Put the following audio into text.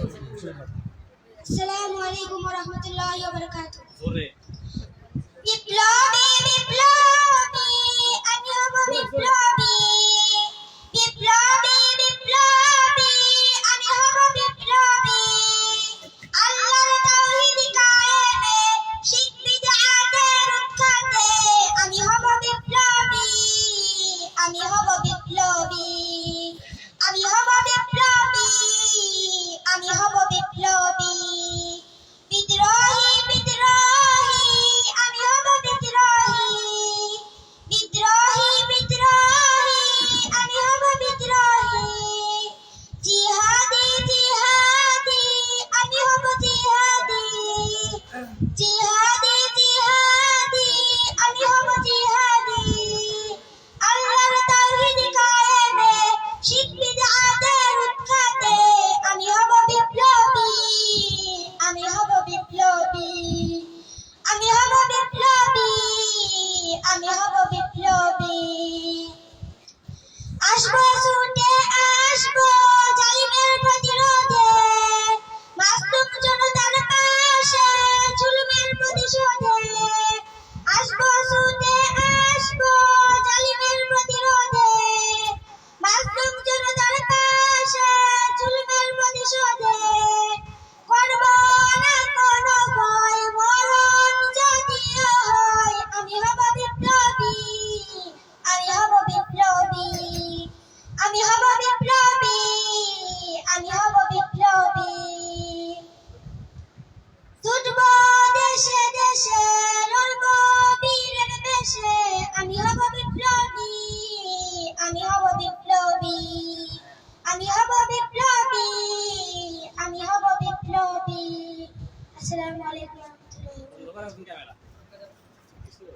আসসালামু আলাইকুম ওয়া রাহমাতুল্লাহি ওয়া বারাকাতুহু। বিপ্লবী বিপ্লবী আমি হব বিপ্লবী, বিপ্লবী বিপ্লবী আমি হব বিপ্লবী। আল্লাহর তাওহীদ কায়েমে শিরক বিদআতের উৎখাতে আমি হব বিপ্লবী, আমি হব বিপ্লবী, আমি হব বিপ্লবী, আমি হব বিপ্লবী। বিদ্রোহী বিদ্রোহী আমি হব বিদ্রোহী, বিদ্রোহী বিদ্রোহী আমি হব বিদ্রোহী। জিহাদি জিহাদি আমি হব জিহাদি, জিহাদি জিহাদি আমি হব জিহাদি। আল্লাহর তাওহীদ কায়েমে শিরক বিদআতের উৎখাতে আমি হব বিপ্লবী, আমি হব বিপ্লবী, আমি হব বিপ্লবী, আমি হব বিপ্লবী। আসবো ছুটে আসবো জালিমের প্রতিরোধে, মাসলুম জনতার পাশে জুলুমের প্রতিশোধে। আসবো ছুটে আসবো জালিমের প্রতিরোধে, মাসলুম জনতার পাশে জুলুমের প্রতিশোধে। করব না কোনো ভয় মরণ যদিও হয়, আমি হব বিপ্লবী, আমি হব বিপ্লবী, আমি হব বিপ্লবী, আমি হব বিপ্লবী। ছুটব দেশে দেশে লড়ব বীরের বেশে, আমি হব বিপ্লবী, আমি হব বিপ্লবী, আমি হব বিপ্লবী, আমি হব বিপ্লবী। আসসালামু আলাইকুম ওয়া রাহমাতুল্লাহি ওয়া বারাকাতুহু।